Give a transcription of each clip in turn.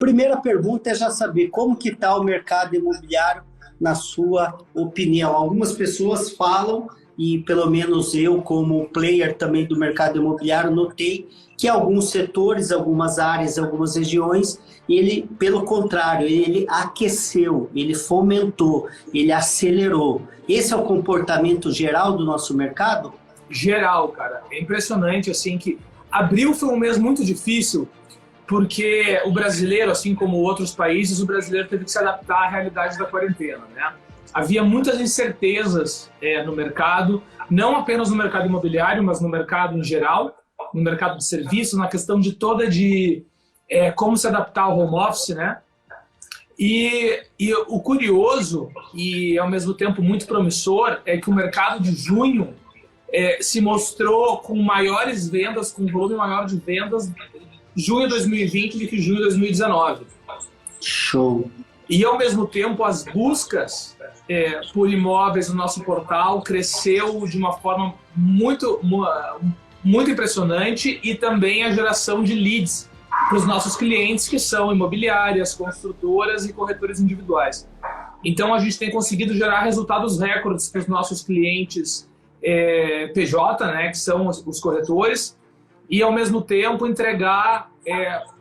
primeira pergunta é já saber como que está o mercado imobiliário na sua opinião. Algumas pessoas falam, e pelo menos eu, como player também do mercado imobiliário, notei que alguns setores, algumas áreas, algumas regiões, ele, pelo contrário, ele aqueceu, ele fomentou, ele acelerou. Esse é o comportamento geral do nosso mercado? Geral, cara. É impressionante, assim, que abril foi um mês muito difícil, porque o brasileiro, assim como outros países, o brasileiro teve que se adaptar à realidade da quarentena, né? Havia muitas incertezas no mercado, não apenas no mercado imobiliário, mas no mercado em geral, no mercado de serviços, na questão de como se adaptar ao home office, né? E o curioso, e ao mesmo tempo muito promissor, é que o mercado de junho se mostrou com maiores vendas, com um volume maior de vendas, junho de 2020 do que junho de 2019. Show! E, ao mesmo tempo, as buscas por imóveis no nosso portal cresceu de uma forma muito impressionante, e também a geração de leads para os nossos clientes, que são imobiliárias, construtoras e corretores individuais. Então, a gente tem conseguido gerar resultados recordes para os nossos clientes PJ, né, que são os corretores, e, ao mesmo tempo, entregar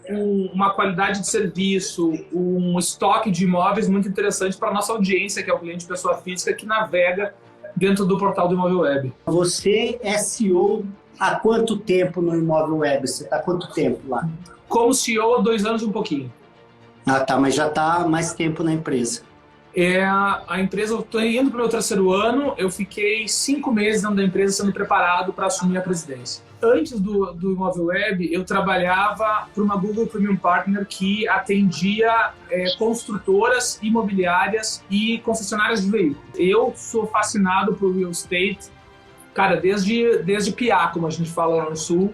uma qualidade de serviço, um estoque de imóveis muito interessante para a nossa audiência, que é o cliente pessoa física que navega dentro do portal do Imóvel Web. Você é CEO há quanto tempo no Imóvel Web? Você está há quanto tempo lá? Como CEO há 2 anos e um pouquinho. Ah, tá, mas já está há mais tempo na empresa. A empresa, eu estou indo para o meu 3º ano, eu fiquei 5 meses dentro da empresa sendo preparado para assumir a presidência. Antes do Imóvel Web, eu trabalhava para uma Google Premium Partner que atendia construtoras imobiliárias e concessionárias de veículos. Eu sou fascinado por real estate, cara, desde piá, como a gente fala lá no Sul.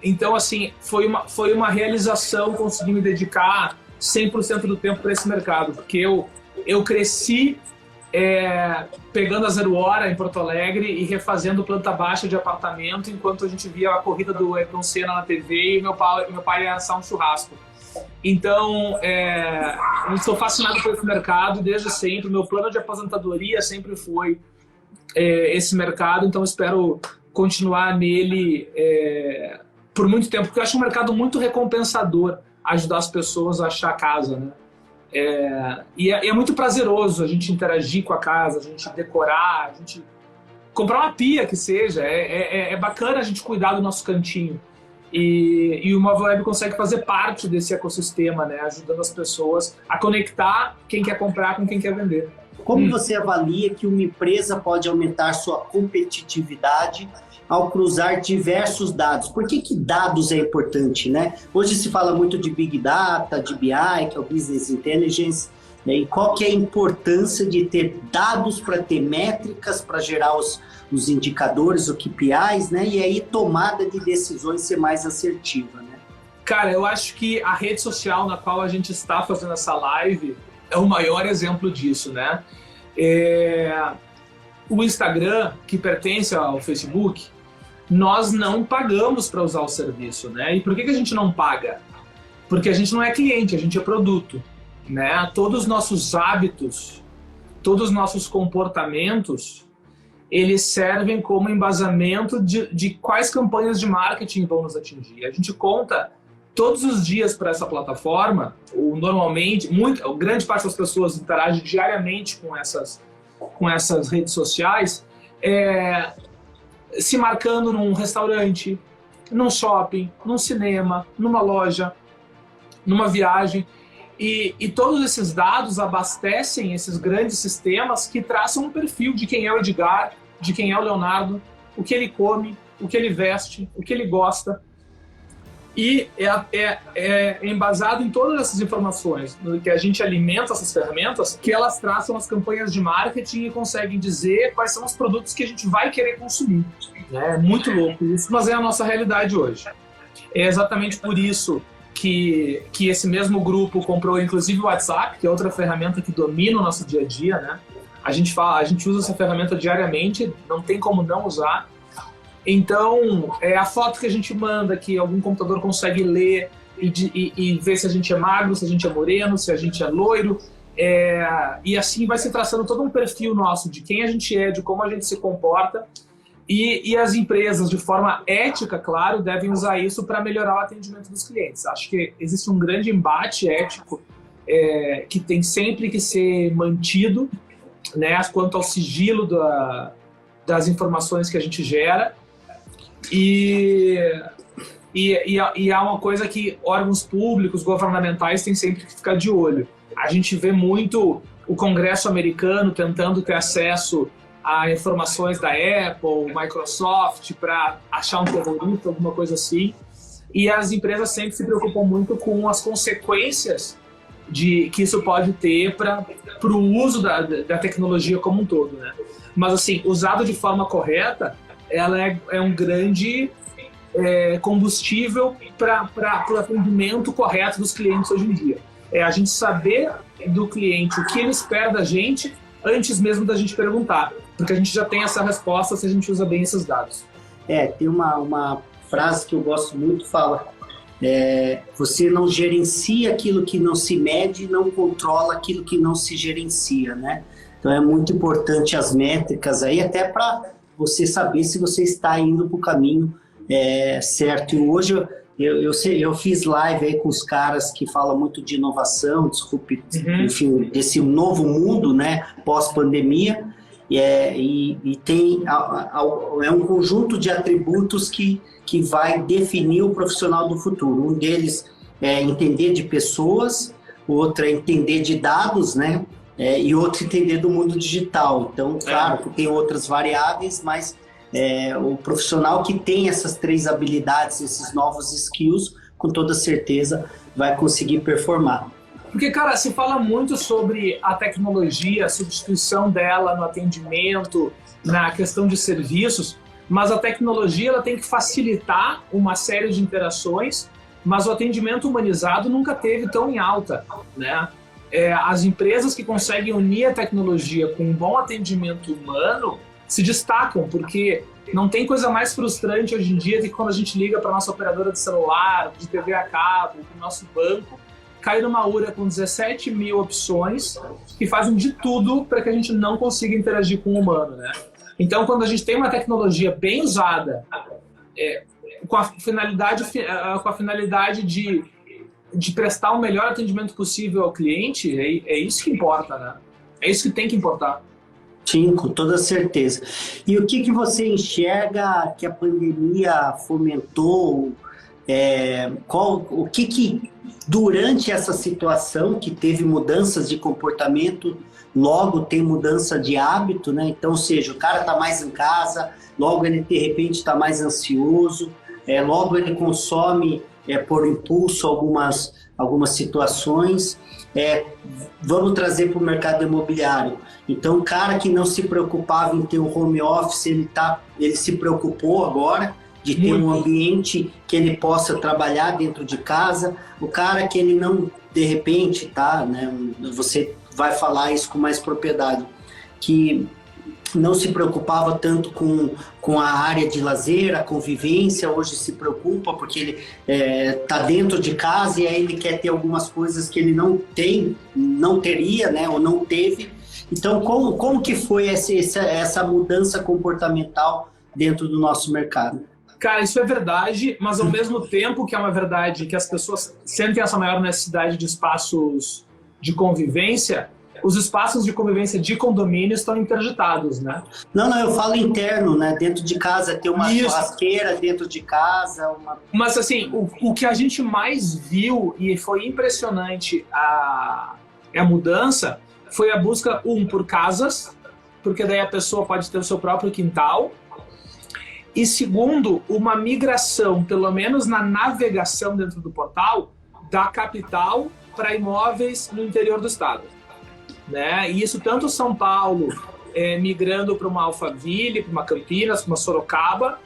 Então, assim, foi uma realização conseguir me dedicar 100% do tempo para esse mercado, porque eu cresci pegando a Zero Hora em Porto Alegre e refazendo planta baixa de apartamento enquanto a gente via a corrida do Ayrton Senna na TV e meu pai ia assar um churrasco. Então, eu estou fascinado por esse mercado desde sempre. Meu plano de aposentadoria sempre foi esse mercado, então espero continuar nele por muito tempo, porque eu acho um mercado muito recompensador ajudar as pessoas a achar a casa, né? E é muito prazeroso a gente interagir com a casa, a gente decorar, a gente comprar uma pia que seja. É bacana a gente cuidar do nosso cantinho. E o Imóvel Web consegue fazer parte desse ecossistema, né? Ajudando as pessoas a conectar quem quer comprar com quem quer vender. Como você avalia que uma empresa pode aumentar sua competitividade ao cruzar diversos dados? Por que dados é importante, né? Hoje se fala muito de Big Data, de BI, que é o Business Intelligence, né? E qual que é a importância de ter dados para ter métricas, para gerar os indicadores, os KPIs, né? E aí tomada de decisões ser mais assertiva, né? Cara, eu acho que a rede social na qual a gente está fazendo essa live é o maior exemplo disso, né? O Instagram, que pertence ao Facebook, nós não pagamos para usar o serviço, né? E por que a gente não paga? Porque a gente não é cliente, a gente é produto, né? Todos os nossos hábitos, todos os nossos comportamentos, eles servem como embasamento de quais campanhas de marketing vão nos atingir. A gente conta todos os dias para essa plataforma, normalmente, grande parte das pessoas interagem diariamente com essas redes sociais, se marcando num restaurante, num shopping, num cinema, numa loja, numa viagem. E todos esses dados abastecem esses grandes sistemas que traçam um perfil de quem é o Edgar, de quem é o Leonardo, o que ele come, o que ele veste, o que ele gosta. E é embasado em todas essas informações, no que a gente alimenta essas ferramentas, que elas traçam as campanhas de marketing e conseguem dizer quais são os produtos que a gente vai querer consumir. É muito louco isso, mas é a nossa realidade hoje. É exatamente por isso que esse mesmo grupo comprou, inclusive, o WhatsApp, que é outra ferramenta que domina o nosso dia a dia, né? A gente usa essa ferramenta diariamente, não tem como não usar. Então, a foto que a gente manda, que algum computador consegue ler, e ver se a gente é magro, se a gente é moreno, se a gente é loiro. E assim vai se traçando todo um perfil nosso de quem a gente é, de como a gente se comporta. E as empresas, de forma ética, claro, devem usar isso para melhorar o atendimento dos clientes. Acho que existe um grande embate ético que tem sempre que ser mantido, né, quanto ao sigilo das informações que a gente gera. E há uma coisa que órgãos públicos, governamentais, têm sempre que ficar de olho. A gente vê muito o Congresso americano tentando ter acesso a informações da Apple, Microsoft, para achar um terrorista, alguma coisa assim. E as empresas sempre se preocupam muito com as consequências que isso pode ter para o uso da tecnologia como um todo, né? Mas, assim, usado de forma correta, ela é um grande combustível para o atendimento correto dos clientes hoje em dia. A gente saber do cliente o que ele espera da gente antes mesmo da gente perguntar, porque a gente já tem essa resposta se a gente usa bem esses dados. Tem uma frase que eu gosto muito, fala, você não gerencia aquilo que não se mede, não controla aquilo que não se gerencia, né? Então é muito importante as métricas aí, até para você saber se você está indo para o caminho certo. E hoje eu fiz live aí com os caras que falam muito de inovação, enfim, desse novo mundo, né, pós-pandemia, e tem um conjunto de atributos que vai definir o profissional do futuro. Um deles é entender de pessoas, o outro é entender de dados, né, e outro entender do mundo digital. Então, claro que tem outras variáveis, mas o profissional que tem essas 3 habilidades, esses novos skills, com toda certeza vai conseguir performar. Porque, cara, se fala muito sobre a tecnologia, a substituição dela no atendimento, na questão de serviços, mas a tecnologia ela tem que facilitar uma série de interações, mas o atendimento humanizado nunca teve tão em alta, né? As empresas que conseguem unir a tecnologia com um bom atendimento humano se destacam, porque não tem coisa mais frustrante hoje em dia do que quando a gente liga para nossa operadora de celular, de TV a cabo, para o nosso banco, cai numa URA com 17 mil opções que fazem de tudo para que a gente não consiga interagir com o humano, né? Então, quando a gente tem uma tecnologia bem usada, com a finalidade de prestar o melhor atendimento possível ao cliente, é isso que importa, né? É isso que tem que importar. Sim, com toda certeza. E o que você enxerga que a pandemia fomentou? O que durante essa situação que teve mudanças de comportamento, logo tem mudança de hábito, né? Então, ou seja, o cara está mais em casa, logo ele de repente está mais ansioso, logo ele consome por impulso algumas situações. Vamos trazer para o mercado imobiliário. Então, o cara que não se preocupava em ter um home office, ele se preocupou agora de ter um ambiente que ele possa trabalhar dentro de casa. O cara que ele não, de repente, né, você vai falar isso com mais propriedade, que não se preocupava tanto com a área de lazer, a convivência, hoje se preocupa porque ele está dentro de casa e aí ele quer ter algumas coisas que ele não teria, né, ou não teve. Então, como que foi essa mudança comportamental dentro do nosso mercado? Cara, isso é verdade, mas ao mesmo tempo que é uma verdade que as pessoas sentem essa maior necessidade de espaços de convivência, os espaços de convivência de condomínio estão interditados, né? Não, eu falo interno, né? Dentro de casa, ter uma churrasqueira dentro de casa. Mas, assim, o que a gente mais viu, e foi impressionante a mudança, foi a busca, por casas, porque daí a pessoa pode ter o seu próprio quintal, e segundo, uma migração, pelo menos na navegação dentro do portal, da capital para imóveis no interior do estado. Né? E isso tanto São Paulo migrando para uma Alphaville, para uma Campinas, para uma Sorocaba,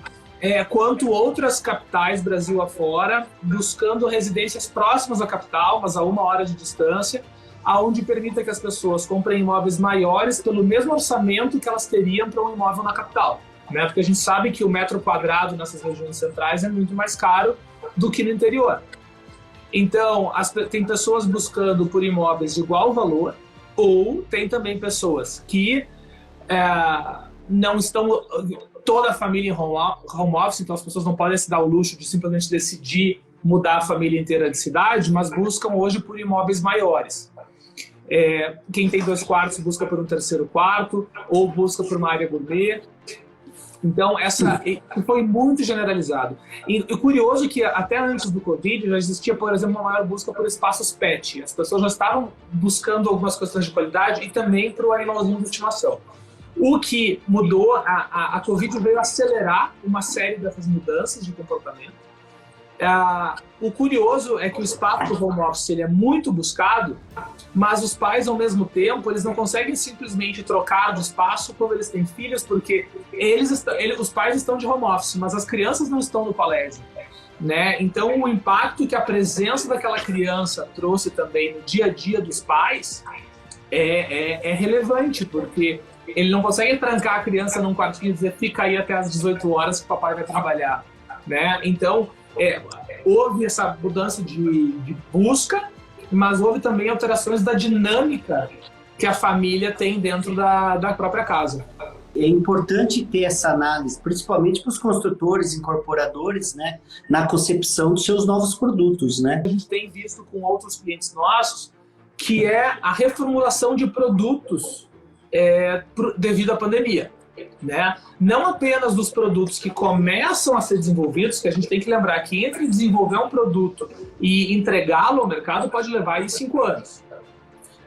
quanto outras capitais Brasil afora, buscando residências próximas à capital, mas a 1 hora de distância, aonde permita que as pessoas comprem imóveis maiores pelo mesmo orçamento que elas teriam para um imóvel na capital. Né? Porque a gente sabe que o metro quadrado nessas regiões centrais é muito mais caro do que no interior. Então, tem pessoas buscando por imóveis de igual valor, ou tem também pessoas que não estão toda a família em home office, então as pessoas não podem se dar o luxo de simplesmente decidir mudar a família inteira de cidade, mas buscam hoje por imóveis maiores. Quem tem 2 quartos busca por um 3º quarto, ou busca por uma área gourmet. Então, essa foi muito generalizado. E o curioso é que até antes do Covid já existia, por exemplo, uma maior busca por espaços pet. As pessoas já estavam buscando algumas questões de qualidade e também para o animalzinho de estimação. O que mudou, a Covid veio acelerar uma série dessas mudanças de comportamento. O curioso é que o espaço do home office ele é muito buscado, mas os pais, ao mesmo tempo, eles não conseguem simplesmente trocar de espaço quando eles têm filhos, porque os pais estão de home office, mas as crianças não estão no colégio, né? Então, o impacto que a presença daquela criança trouxe também no dia a dia dos pais é relevante, porque ele não consegue trancar a criança num quartinho e dizer fica aí até às 18 horas que o papai vai trabalhar, né? Então, houve essa mudança de busca, mas houve também alterações da dinâmica que a família tem dentro da própria casa. É importante ter essa análise, principalmente para os construtores, incorporadores, né, na concepção dos seus novos produtos, né? A gente tem visto com outros clientes nossos que é a reformulação de produtos devido à pandemia, né? Não apenas dos produtos que começam a ser desenvolvidos, que a gente tem que lembrar que entre desenvolver um produto e entregá-lo ao mercado pode levar aí 5 anos.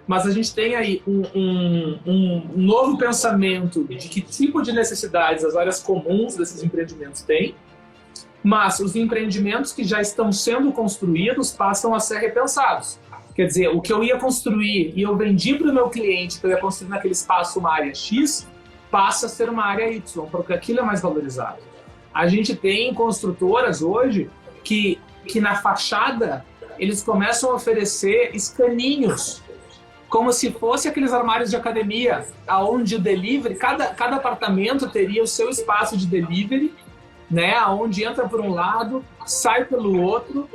Mas a gente tem aí um novo pensamento de que tipo de necessidades as áreas comuns desses empreendimentos têm, mas os empreendimentos que já estão sendo construídos passam a ser repensados. Quer dizer, o que eu ia construir e eu vendi para o meu cliente que eu ia construir naquele espaço uma área X, passa a ser uma área Y, porque aquilo é mais valorizado. A gente tem construtoras hoje que na fachada eles começam a oferecer escaninhos, como se fosse aqueles armários de academia, onde o delivery, cada apartamento teria o seu espaço de delivery, né, onde entra por um lado, sai pelo outro,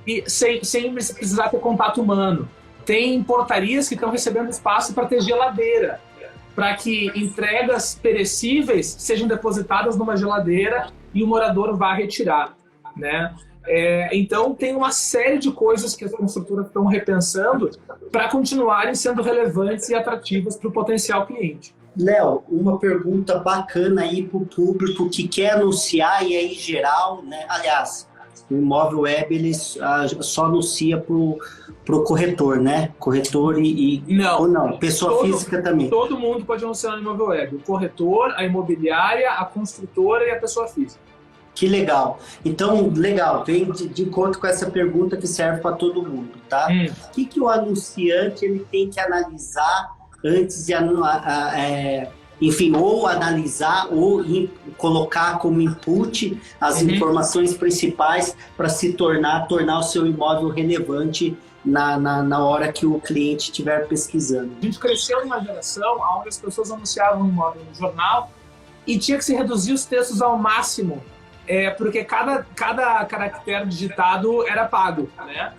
e sem precisar ter contato humano. Tem portarias que estão recebendo espaço para ter geladeira, para que entregas perecíveis sejam depositadas numa geladeira e o morador vá retirar, né? Então, tem uma série de coisas que as construtoras estão repensando para continuarem sendo relevantes e atrativas para o potencial cliente. Léo, uma pergunta bacana aí para o público que quer anunciar e aí geral, né? Aliás, o Imóvel Web ele só anuncia para o corretor, né? Corretor não, ou não, pessoa física também. Todo mundo pode anunciar no Imóvel Web. O corretor, a imobiliária, a construtora e a pessoa física. Que legal. Então, legal, vem de encontro com essa pergunta que serve para todo mundo, tá? O que o anunciante ele tem que analisar antes de enfim, ou analisar ou colocar como input as informações principais para tornar o seu imóvel relevante na hora que o cliente estiver pesquisando. A gente cresceu numa geração onde as pessoas anunciavam um imóvel no jornal e tinha que se reduzir os textos ao máximo, porque cada caractere digitado era pago, né?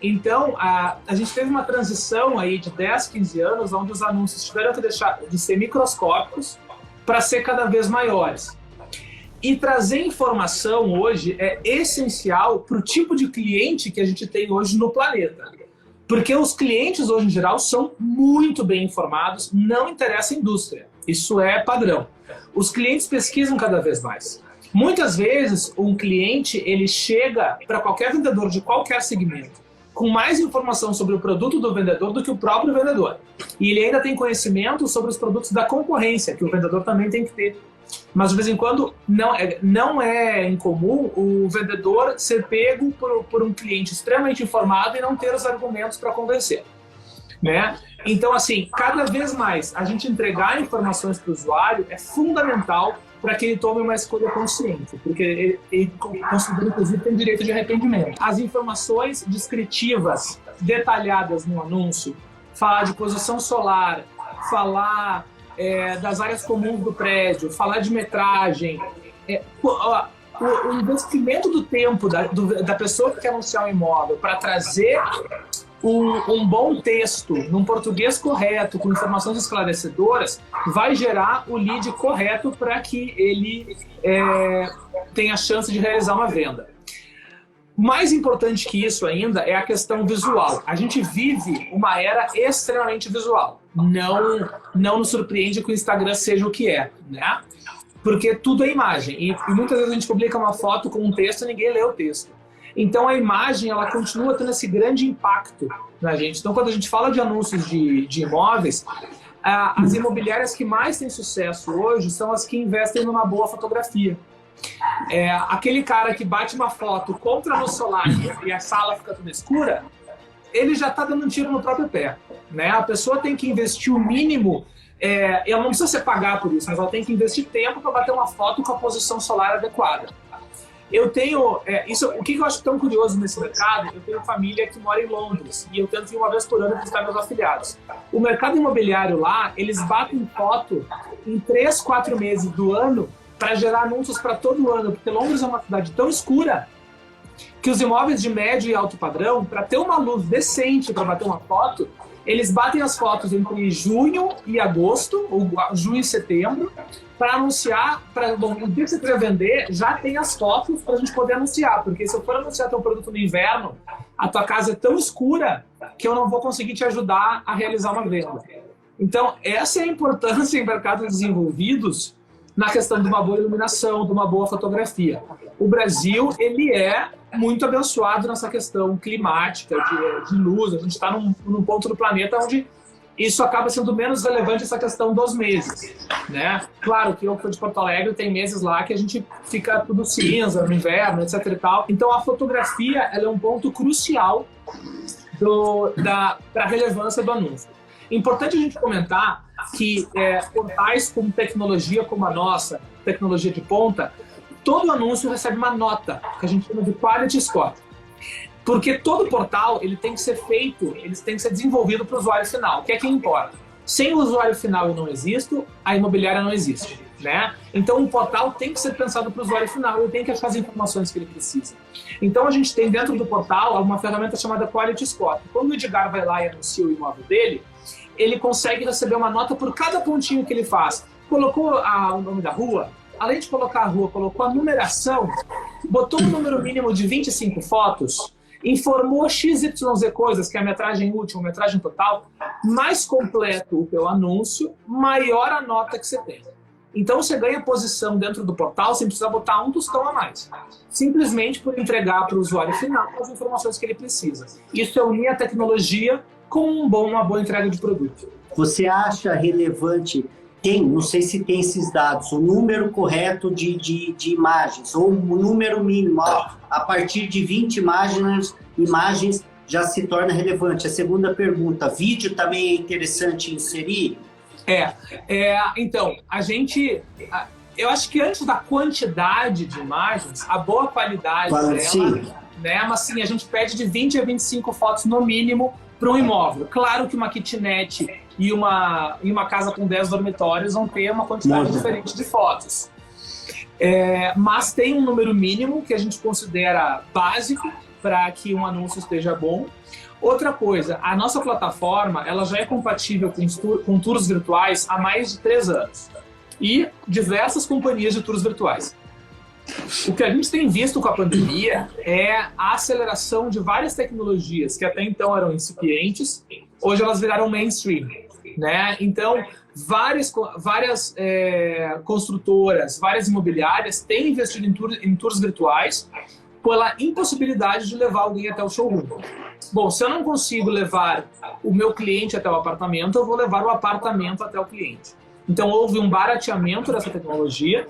Então, a gente teve uma transição aí de 10, 15 anos, onde os anúncios tiveram que deixar de ser microscópicos para ser cada vez maiores. E trazer informação hoje é essencial para o tipo de cliente que a gente tem hoje no planeta. Porque os clientes, hoje, em geral, são muito bem informados, não interessa a indústria. Isso é padrão. Os clientes pesquisam cada vez mais. Muitas vezes, um cliente ele chega para qualquer vendedor de qualquer segmento com mais informação sobre o produto do vendedor do que o próprio vendedor. E ele ainda tem conhecimento sobre os produtos da concorrência, que o vendedor também tem que ter. Mas, de vez em quando, não é incomum o vendedor ser pego por um cliente extremamente informado e não ter os argumentos para convencer, né? Então, assim, cada vez mais a gente entregar informações para o usuário é fundamental para que ele tome uma escolha consciente, porque ele inclusive, tem direito de arrependimento. As informações descritivas, detalhadas no anúncio, falar de posição solar, falar das áreas comuns do prédio, falar de metragem. o investimento do tempo da pessoa que quer anunciar um imóvel para trazer um bom texto, num português correto, com informações esclarecedoras, vai gerar o lead correto para que ele tenha a chance de realizar uma venda. Mais importante que isso ainda é a questão visual. A gente vive uma era extremamente visual. Não nos surpreende que o Instagram seja o que é, né? Porque tudo é imagem. E muitas vezes a gente publica uma foto com um texto e ninguém lê o texto. Então a imagem, ela continua tendo esse grande impacto na gente. Então quando a gente fala de anúncios de imóveis, as imobiliárias que mais têm sucesso hoje são as que investem numa boa fotografia. Aquele cara que bate uma foto, compra no solar e a sala fica toda escura, ele já está dando um tiro no próprio pé, né? A pessoa tem que investir o mínimo, ela não precisa se pagar por isso, mas ela tem que investir tempo para bater uma foto com a posição solar adequada. Eu tenho, o que eu acho tão curioso nesse mercado, eu tenho família que mora em Londres e eu tento ir uma vez por ano visitar meus afiliados. O mercado imobiliário lá, eles batem foto em 3, 4 meses do ano para gerar anúncios para todo ano, porque Londres é uma cidade tão escura que os imóveis de médio e alto padrão, para ter uma luz decente para bater uma foto, eles batem as fotos entre junho e agosto, ou junho e setembro, para anunciar, o dia que você quiser vender, já tem as fotos para a gente poder anunciar, porque se eu for anunciar teu produto no inverno, a tua casa é tão escura que eu não vou conseguir te ajudar a realizar uma venda. Então, essa é a importância em mercados desenvolvidos na questão de uma boa iluminação, de uma boa fotografia. O Brasil, ele é muito abençoado nessa questão climática, de luz. A gente está num ponto do planeta onde isso acaba sendo menos relevante, essa questão dos meses, né? Claro que eu que sou de Porto Alegre, tem meses lá que a gente fica tudo cinza no inverno, etc e tal. Então a fotografia, ela é um ponto crucial para a relevância do anúncio. Importante a gente comentar que portais com tecnologia como a nossa, tecnologia de ponta, todo anúncio recebe uma nota, que a gente chama de Quality Score. Porque todo portal ele tem que ser feito, ele tem que ser desenvolvido para o usuário final, que é quem importa. Sem o usuário final eu não existo, a imobiliária não existe, né? Então o portal tem que ser pensado para o usuário final, ele tem que achar as informações que ele precisa. Então a gente tem dentro do portal uma ferramenta chamada Quality Score. Quando o Edgar vai lá e anuncia o imóvel dele, ele consegue receber uma nota por cada pontinho que ele faz. Colocou o nome da rua, além de colocar a rua, colocou a numeração, botou um número mínimo de 25 fotos, informou XYZ coisas, que é a metragem útil, a metragem total, mais completo o teu anúncio, maior a nota que você tem. Então você ganha posição dentro do portal sem precisar botar um tostão a mais. Simplesmente por entregar para o usuário final as informações que ele precisa. Isso é unir a tecnologia com uma boa entrega de produto. Você acha relevante, não sei se tem esses dados, o número correto de imagens, ou o número mínimo, a partir de 20 imagens já se torna relevante? A segunda pergunta, vídeo também é interessante inserir? Então, eu acho que antes da quantidade de imagens, a boa qualidade dela, né? Mas sim, a gente pede de 20 a 25 fotos no mínimo para um imóvel. Claro que uma kitnet e uma casa com 10 dormitórios vão ter uma quantidade diferente de fotos. Mas tem um número mínimo que a gente considera básico para que um anúncio esteja bom. Outra coisa, a nossa plataforma ela já é compatível com tours virtuais há mais de 3 anos. E diversas companhias de tours virtuais. O que a gente tem visto com a pandemia é a aceleração de várias tecnologias que até então eram incipientes, hoje elas viraram mainstream, né? Então, várias construtoras, várias imobiliárias têm investido em tours virtuais pela impossibilidade de levar alguém até o showroom. Bom, se eu não consigo levar o meu cliente até o apartamento, eu vou levar o apartamento até o cliente. Então, houve um barateamento dessa tecnologia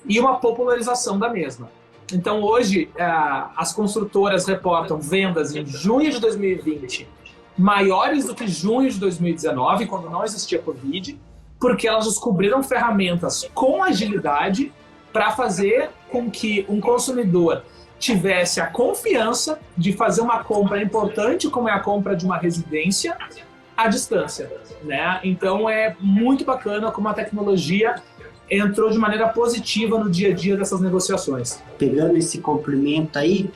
e uma popularização da mesma. Então, hoje, as construtoras reportam vendas em junho de 2020 maiores do que junho de 2019, quando não existia Covid, porque elas descobriram ferramentas com agilidade para fazer com que um consumidor tivesse a confiança de fazer uma compra importante, como é a compra de uma residência, à distância, né? Então, é muito bacana como a tecnologia entrou de maneira positiva no dia a dia dessas negociações. Pegando esse complemento aí,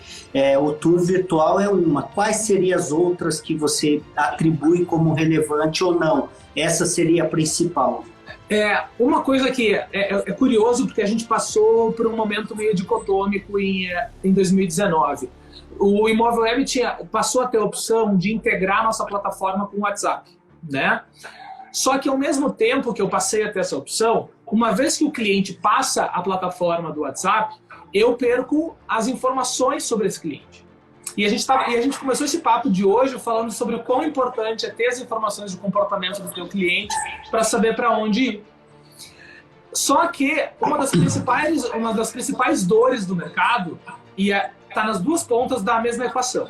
o tour virtual é uma. Quais seriam as outras que você atribui como relevante ou não? Essa seria a principal. Uma coisa que é curioso, porque a gente passou por um momento meio dicotômico em 2019. O Imóvel Web passou a ter a opção de integrar a nossa plataforma com o WhatsApp, né? Só que ao mesmo tempo que eu passei a ter essa opção, uma vez que o cliente passa a plataforma do WhatsApp, eu perco as informações sobre esse cliente. E a gente começou esse papo de hoje falando sobre o quão importante é ter as informações de comportamento do teu cliente para saber para onde ir. Só que uma das principais dores do mercado está nas duas pontas da mesma equação.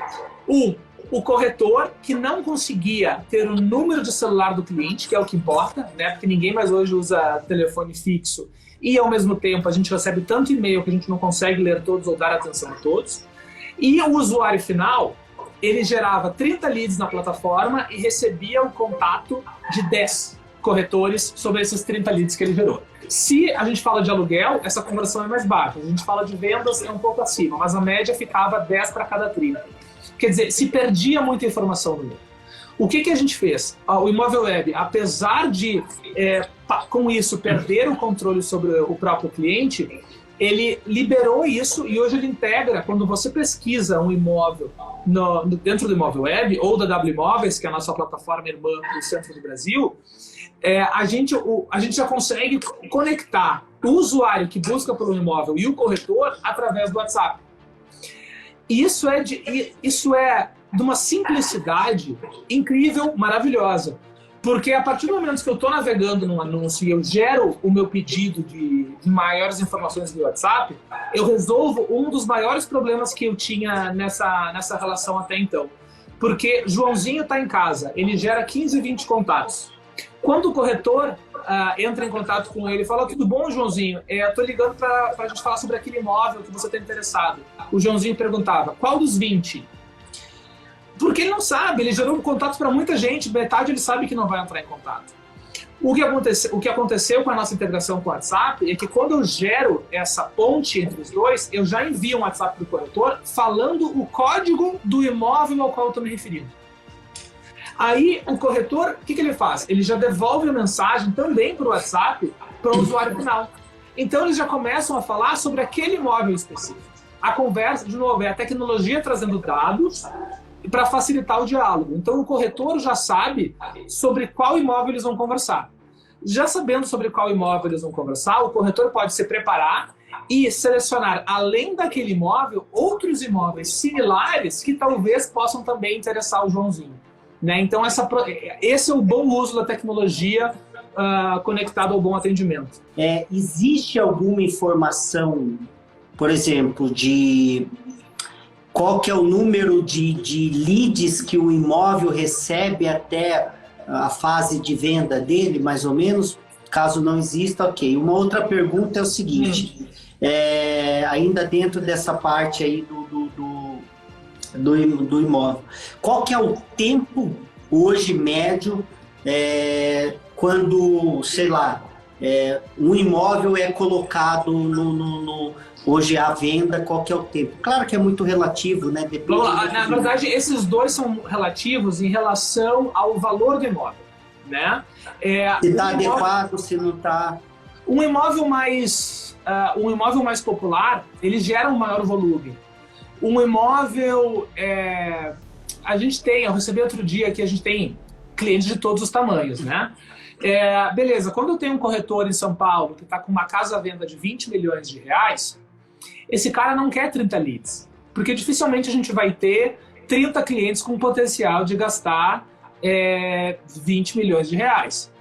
O corretor que não conseguia ter o número de celular do cliente, que é o que importa, né? Porque ninguém mais hoje usa telefone fixo e, ao mesmo tempo, a gente recebe tanto e-mail que a gente não consegue ler todos ou dar atenção a todos. E o usuário final, ele gerava 30 leads na plataforma e recebia o contato de 10 corretores sobre esses 30 leads que ele gerou. Se a gente fala de aluguel, essa conversão é mais baixa. A gente fala de vendas, é um pouco acima, mas a média ficava 10 para cada 30. Quer dizer, se perdia muita informação no meio. O que a gente fez? O Imóvel Web, apesar de, com isso, perder o controle sobre o próprio cliente, ele liberou isso e hoje ele integra, quando você pesquisa um imóvel dentro do Imóvel Web ou da W Imóveis, que é a nossa plataforma irmã do centro do Brasil, a gente já consegue conectar o usuário que busca por um imóvel e o corretor através do WhatsApp. Isso é de uma simplicidade incrível, maravilhosa. Porque a partir do momento que eu estou navegando num anúncio e eu gero o meu pedido de maiores informações do WhatsApp, eu resolvo um dos maiores problemas que eu tinha nessa relação até então. Porque Joãozinho está em casa, ele gera 15, 20 contatos. Quando o corretor entra em contato com ele e fala: tudo bom, Joãozinho? Estou ligando para a gente falar sobre aquele imóvel que você está interessado. O Joãozinho perguntava: qual dos 20? Porque ele não sabe, ele gerou um contato para muita gente, metade ele sabe que não vai entrar em contato. O que aconteceu com a nossa integração com o WhatsApp é que quando eu gero essa ponte entre os dois, eu já envio um WhatsApp para o corretor falando o código do imóvel ao qual eu estou me referindo. Aí o corretor, o que ele faz? Ele já devolve a mensagem também para o WhatsApp para o usuário final. Então eles já começam a falar sobre aquele imóvel específico. A conversa, de novo, é a tecnologia trazendo dados para facilitar o diálogo. Então o corretor já sabe sobre qual imóvel eles vão conversar. Já sabendo sobre qual imóvel eles vão conversar, o corretor pode se preparar e selecionar, além daquele imóvel, outros imóveis similares que talvez possam também interessar o Joãozinho. Né? Então esse é o bom uso da tecnologia conectado ao bom atendimento. Existe alguma informação, por exemplo, de qual que é o número de leads que o imóvel recebe até a fase de venda dele, mais ou menos? Caso não exista, ok. Uma outra pergunta é o seguinte, ainda dentro dessa parte aí do imóvel. Qual que é o tempo hoje médio quando, sei lá, um imóvel é colocado hoje à venda, qual que é o tempo? Claro que é muito relativo, né? Depende. Na verdade, esses dois são relativos em relação ao valor do imóvel, né? Se está adequado, se não está. Um imóvel mais popular, ele gera um maior volume. Um imóvel, eu recebi outro dia que a gente tem clientes de todos os tamanhos, né? Beleza, quando eu tenho um corretor em São Paulo que está com uma casa à venda de 20 milhões de reais, esse cara não quer 30 leads, porque dificilmente a gente vai ter 30 clientes com potencial de gastar 20 milhões de reais.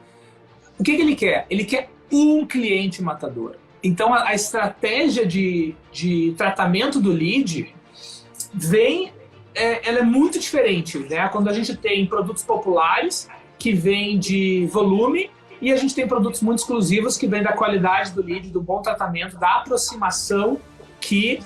O que ele quer? Ele quer um cliente matador. Então a estratégia de tratamento do lead ela é muito diferente, né? Quando a gente tem produtos populares que vêm de volume e a gente tem produtos muito exclusivos que vêm da qualidade do lead, do bom tratamento, da aproximação que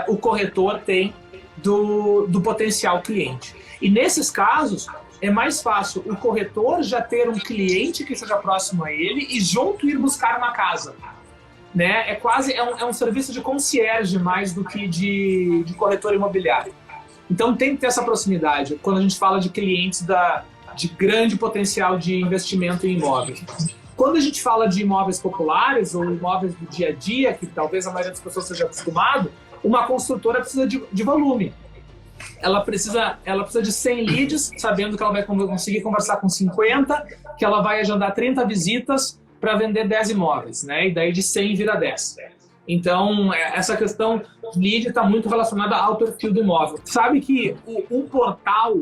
o corretor tem do potencial cliente. E nesses casos, é mais fácil o corretor já ter um cliente que esteja próximo a ele e junto ir buscar uma casa. Né? É um serviço de concierge mais do que de corretor imobiliário. Então tem que ter essa proximidade quando a gente fala de clientes de grande potencial de investimento em imóveis. Quando a gente fala de imóveis populares ou imóveis do dia a dia, que talvez a maioria das pessoas seja acostumado, uma construtora precisa de volume. Ela precisa de 100 leads, sabendo que ela vai conseguir conversar com 50, que ela vai agendar 30 visitas para vender 10 imóveis, né? E daí de 100 vira 10. Então, essa questão de lead está muito relacionada ao perfil do imóvel. Sabe que um portal,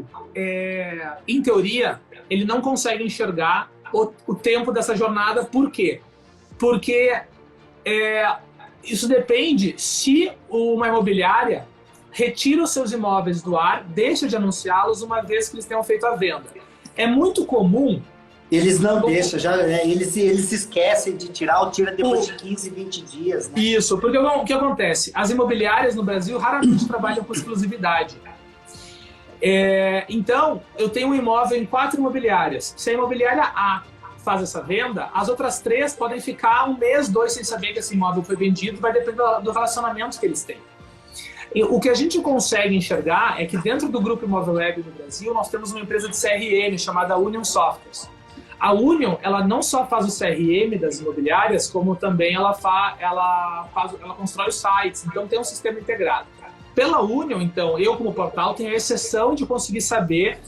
em teoria, ele não consegue enxergar o tempo dessa jornada. Por quê? Porque isso depende se uma imobiliária retira os seus imóveis do ar, deixa de anunciá-los uma vez que eles tenham feito a venda. É muito comum... Eles não deixam, eles se esquecem de tirar ou tira depois de 15, 20 dias. Né? Isso, porque o que acontece? As imobiliárias no Brasil raramente trabalham com exclusividade. Então, eu tenho um imóvel em 4 imobiliárias. Se a imobiliária A faz essa venda, as outras 3 podem ficar 1 mês, 2 sem saber que esse imóvel foi vendido, vai depender do relacionamento que eles têm. E o que a gente consegue enxergar é que dentro do Grupo Imóvel Web no Brasil, nós temos uma empresa de CRM chamada Union Softwares. A Union, ela não só faz o CRM das imobiliárias, como também ela constrói os sites, então tem um sistema integrado. Pela Union, então, eu como portal tenho a exceção de conseguir saber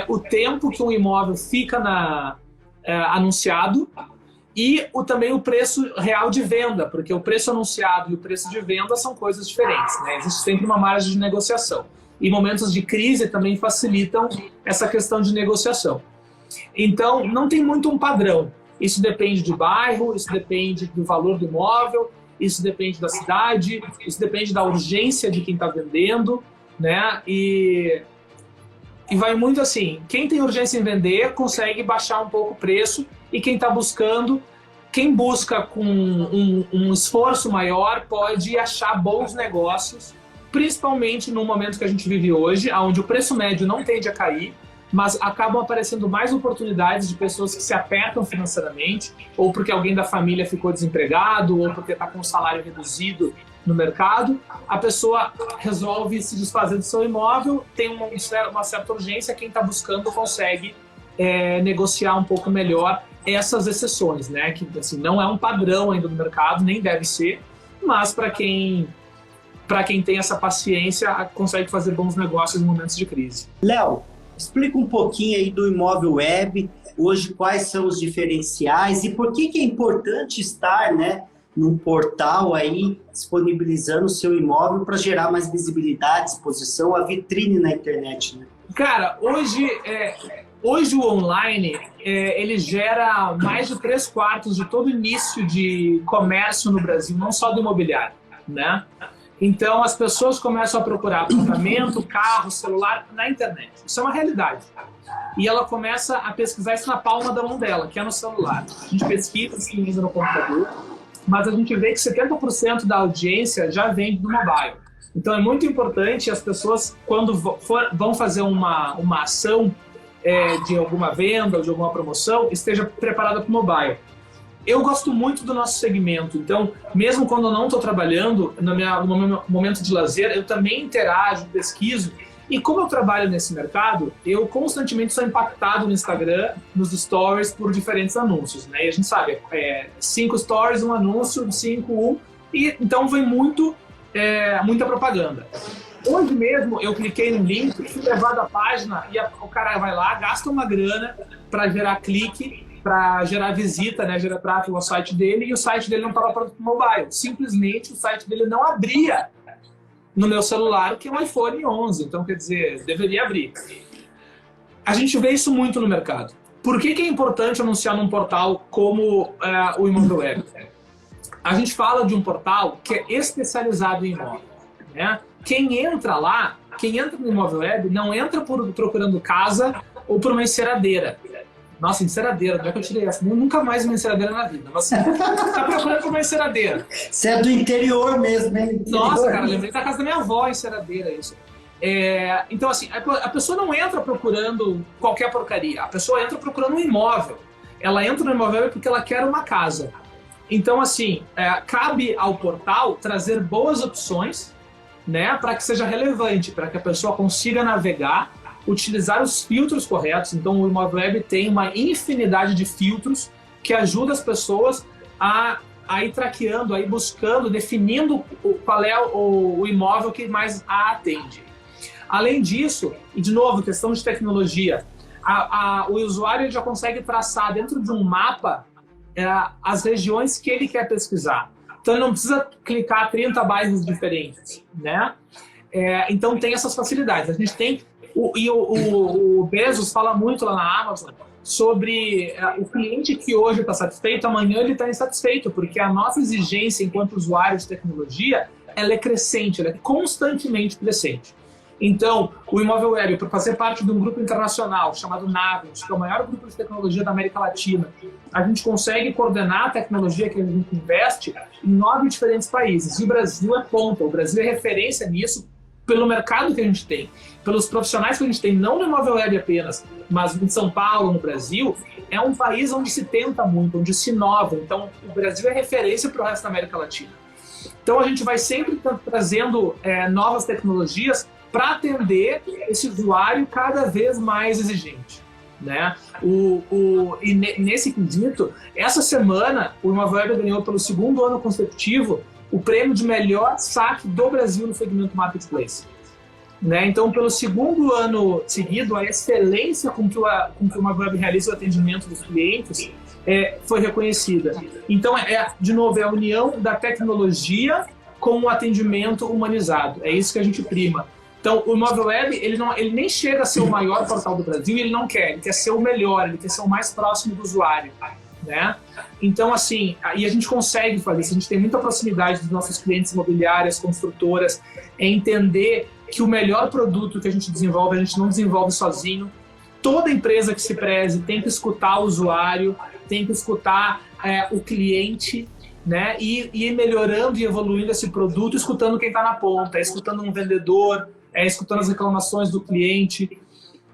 o tempo que um imóvel fica anunciado e também o preço real de venda, porque o preço anunciado e o preço de venda são coisas diferentes, né? Existe sempre uma margem de negociação. E momentos de crise também facilitam essa questão de negociação. Então, não tem muito um padrão. Isso depende de bairro, isso depende do valor do imóvel, isso depende da cidade, isso depende da urgência de quem está vendendo, né? E vai muito assim, quem tem urgência em vender consegue baixar um pouco o preço e quem está buscando, quem busca com um esforço maior pode achar bons negócios, principalmente no momento que a gente vive hoje, onde o preço médio não tende a cair, mas acabam aparecendo mais oportunidades de pessoas que se apertam financeiramente, ou porque alguém da família ficou desempregado, ou porque está com um salário reduzido no mercado. A pessoa resolve se desfazer do seu imóvel, tem uma certa urgência, quem está buscando consegue negociar um pouco melhor essas exceções, né? Que assim, não é um padrão ainda no mercado, nem deve ser, mas para quem tem essa paciência, consegue fazer bons negócios em momentos de crise. Léo, explica um pouquinho aí do Imóvel Web, hoje quais são os diferenciais e por que é importante estar, né, num portal aí disponibilizando o seu imóvel para gerar mais visibilidade, exposição, a vitrine na internet, né? Cara, hoje o online ele gera mais de 3/4 de todo o início de comércio no Brasil, não só do imobiliário, né? Então, as pessoas começam a procurar apartamento, carro, celular na internet. Isso é uma realidade. E ela começa a pesquisar isso na palma da mão dela, que é no celular. A gente pesquisa, se ainda no computador, mas a gente vê que 70% da audiência já vem do mobile. Então, é muito importante as pessoas, quando vão fazer uma ação de alguma venda ou de alguma promoção, esteja preparada para o mobile. Eu gosto muito do nosso segmento, então, mesmo quando eu não estou trabalhando, no meu momento de lazer, eu também interajo, pesquiso, e como eu trabalho nesse mercado, eu constantemente sou impactado no Instagram, nos stories, por diferentes anúncios, né? E a gente sabe, 5 stories, um anúncio, 5, e então vem muita propaganda. Hoje mesmo eu cliquei no link, fui levado à página, e o cara vai lá, gasta uma grana para gerar clique, para gerar visita, né, gerar tráfego ao site dele, e o site dele não estava pronto para o mobile. Simplesmente o site dele não abria no meu celular, que é um iPhone 11, então quer dizer, deveria abrir. A gente vê isso muito no mercado. Por que é importante anunciar num portal como o Imóvel Web? A gente fala de um portal que é especializado em imóvel, né? Quem entra lá, quem entra no Imóvel Web, não entra procurando casa ou por uma enceradeira. Nossa, enceradeira, onde é que eu tirei essa? Nunca mais uma enceradeira na vida. Mas tá procurando por uma enceradeira. Você é do interior mesmo, hein? Nossa, cara, lembrei da casa da minha avó, enceradeira, isso. Então, assim, a pessoa não entra procurando qualquer porcaria. A pessoa entra procurando um imóvel. Ela entra no imóvel porque ela quer uma casa. Então, assim, cabe ao portal trazer boas opções, né, para que seja relevante, para que a pessoa consiga navegar, utilizar os filtros corretos. Então, o Imóvel Web tem uma infinidade de filtros que ajuda as pessoas a ir traqueando, a ir buscando, definindo qual é o imóvel que mais a atende. Além disso, e de novo, questão de tecnologia, o usuário já consegue traçar dentro de um mapa as regiões que ele quer pesquisar. Então, ele não precisa clicar 30 bairros diferentes, né? Então, tem essas facilidades. A gente tem... O Bezos fala muito lá na Amazon sobre o cliente que hoje está satisfeito, amanhã ele está insatisfeito, porque a nossa exigência enquanto usuário de tecnologia, ela é crescente, ela é constantemente crescente. Então, o Imóvel Web, por fazer parte de um grupo internacional chamado Navios, que é o maior grupo de tecnologia da América Latina, a gente consegue coordenar a tecnologia que a gente investe em 9 diferentes países. E o Brasil é ponta, o Brasil é referência nisso pelo mercado que a gente tem, pelos profissionais que a gente tem, não no Imóvel Web apenas, mas em São Paulo, no Brasil. É um país onde se tenta muito, onde se inova. Então, o Brasil é referência para o resto da América Latina. Então, a gente vai sempre trazendo novas tecnologias para atender esse usuário cada vez mais exigente, né? E nesse quesito, essa semana, o Imóvel Web ganhou pelo 2º ano consecutivo o prêmio de melhor saque do Brasil no segmento Marketplace, né? Então, pelo 2º ano seguido, a excelência com que o Imóvel Web realiza o atendimento dos clientes foi reconhecida. Então, de novo, é a união da tecnologia com o atendimento humanizado. É isso que a gente prima. Então, o Imóvel Web, ele nem chega a ser o maior portal do Brasil, ele não quer, ele quer ser o melhor, ele quer ser o mais próximo do usuário, né? Então, assim, e a gente consegue fazer isso, a gente tem muita proximidade dos nossos clientes imobiliários, construtoras, entender que o melhor produto que a gente não desenvolve sozinho. Toda empresa que se preze tem que escutar o usuário, tem que escutar o cliente, né? E ir melhorando e evoluindo esse produto, escutando quem está na ponta, escutando um vendedor, escutando as reclamações do cliente.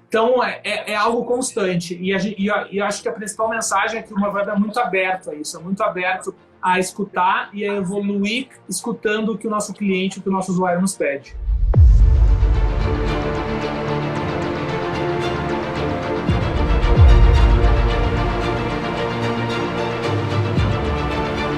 Então, é algo constante. E eu acho que a principal mensagem é que o Imóvel Web é muito aberto a isso, é muito aberto a escutar e a evoluir escutando o que o nosso cliente, o que o nosso usuário nos pede.